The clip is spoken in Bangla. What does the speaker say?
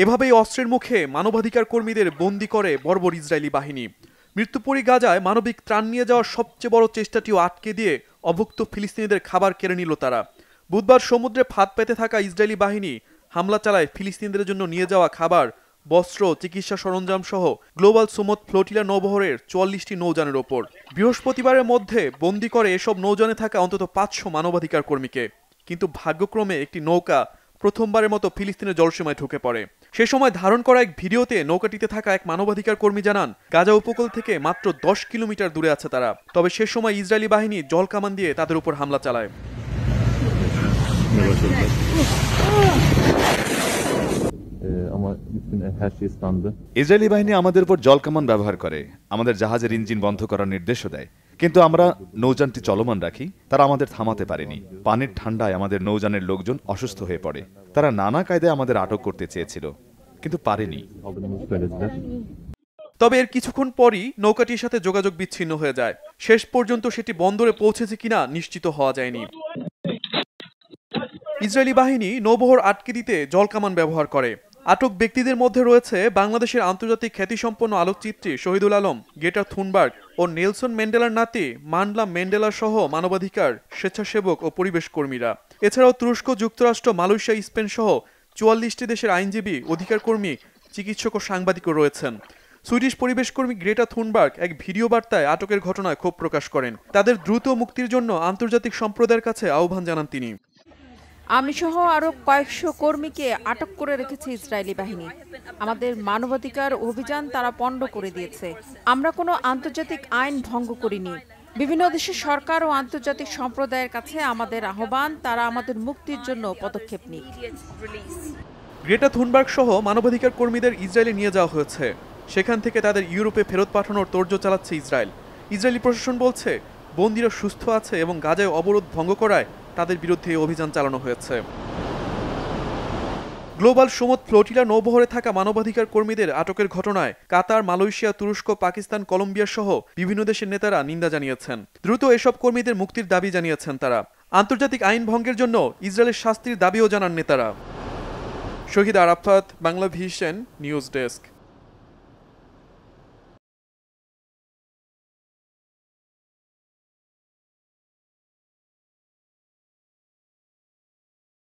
এভাবেই অস্ত্রের মুখে মানবাধিকার কর্মীদের বন্দী করে বর্বর ইসরায়েলি বাহিনী। মৃত্যুপুরী গাজায় মানবিক ত্রাণ নিয়ে যাওয়ার সবচেয়ে বড় চেষ্টাটিও আটকে দিয়ে অভুক্ত ফিলিস্তিনিদের খাবার কেড়ে নিল তারা। বুধবার সমুদ্রে ফাঁদ পেতে থাকা ইসরায়েলি বাহিনী হামলা চালায় ফিলিস্তিনিদের জন্য নিয়ে যাওয়া খাবার, বস্ত্র, চিকিৎসা সরঞ্জাম সহ গ্লোবাল সুমুদ ফ্লোটিলা নৌবহরের ৪৪টি নৌযানের ওপর। বৃহস্পতিবারের মধ্যে বন্দী করে এসব নৌযানে থাকা অন্তত ৫০০ মানবাধিকার কর্মীকে। কিন্তু ভাগ্যক্রমে একটি নৌকা প্রথমবারের মতো ফিলিস্তিনের জলসীমায় ঢুকে পড়ে। সে সময় ধারণ করা এক ভিডিওতে নৌকাটিতে থাকা এক মানবাধিকার কর্মী জানান, গাজা উপকূল থেকে মাত্র ১০ কিলোমিটার দূরে আছে তারা। তবে সে সময় ইসরায়েলি বাহিনী জল কামান দিয়ে তাদের উপর হামলা চালায়। ইসরায়েলি বাহিনী আমাদের উপর জলকামান ব্যবহার করে, আমাদের জাহাজের ইঞ্জিন বন্ধ করার নির্দেশও দেয়। কিন্তু আমরা নৌযানটি চলমান রাখি, তারা আমাদের থামাতে পারেনি। পানির ঠান্ডায় আমাদের নৌযানের লোকজন অসুস্থ হয়ে পড়ে। তারা নানা কায়দায় আমাদের আটক করতে চেয়েছিল, কিন্তু পারেনি। তবে এর কিছুক্ষণ পরই নৌকাটির সাথে যোগাযোগ বিচ্ছিন্ন হয়ে যায়। শেষ পর্যন্ত সেটি বন্দরে পৌঁছেছে কিনা নিশ্চিত হওয়া যায়নি। ইসরায়েলি বাহিনী নৌবহর আটকে দিতে জলকামান ব্যবহার করে। আটক ব্যক্তিদের মধ্যে রয়েছে বাংলাদেশের আন্তর্জাতিক খ্যাতিসম্পন্ন আলোকচিত্রী শহীদুল আলম, গ্রেটা থুনবার্গ ও নেলসন ম্যান্ডেলার নাতি মান্ডলা ম্যান্ডেলা সহ মানবাধিকার, স্বেচ্ছাসেবক ও পরিবেশ কর্মীরা। এছাড়াও তুরস্ক, যুক্তরাষ্ট্র, মালয়েশিয়া, স্পেন সহ ৪৪টি দেশের আইনজীবী, অধিকার কর্মী, চিকিৎসক ও সাংবাদিকও রয়েছেন। সুইডিশ পরিবেশ কর্মী গ্রেটা থুনবার্গ এক ভিডিও বার্তায় আটকের ঘটনায় ক্ষোভ প্রকাশ করেন। তাদের দ্রুত মুক্তির জন্য আন্তর্জাতিক সম্প্রদায়ের কাছে আহ্বান জানান তিনি। আমি সহ আরো কয়েকশো কর্মীকে আটক করে রেখেছে ইসরায়েলি বাহিনী। আমাদের মানবাধিকার অভিযান তারা পণ্ড করে দিয়েছে। আমরা কোনো আন্তর্জাতিক আইন ভঙ্গ করিনি। বিভিন্ন দেশের সরকার ও আন্তর্জাতিক সম্প্রদায়ের কাছে আমাদের আহ্বান, তারা আমাদের মুক্তির জন্য পদক্ষেপ নিক। গ্রেটা থুনবার্গ সহ মানবাধিকার কর্মীদের ইসরায়েলে নিয়ে যাওয়া হয়েছে। সেখান থেকে তাদের ইউরোপে ফেরত পাঠানোর তোড়জোড় চালাচ্ছে ইসরায়েল। ইসরায়েলি প্রশাসন বলছে, বন্দীরা সুস্থ আছে এবং গাজায় অবরোধ ভঙ্গ করায় তাদের বিরুদ্ধে অভিযান চালানো হয়েছে। গ্লোবাল সুমুদ ফ্লোটিলা নৌবহরে থাকা মানবাধিকার কর্মীদের আটকের ঘটনায় কাতার, মালয়েশিয়া, তুরস্ক, পাকিস্তান, কলম্বিয়া সহ বিভিন্ন দেশের নেতারা নিন্দা জানিয়েছেন। দ্রুত এসব কর্মীদের মুক্তির দাবি জানিয়েছেন তারা। আন্তর্জাতিক আইন ভঙ্গের জন্য ইসরায়েলের শাস্তির দাবিও জানান নেতারা। Shahid Arafat, Bangla vision news desk.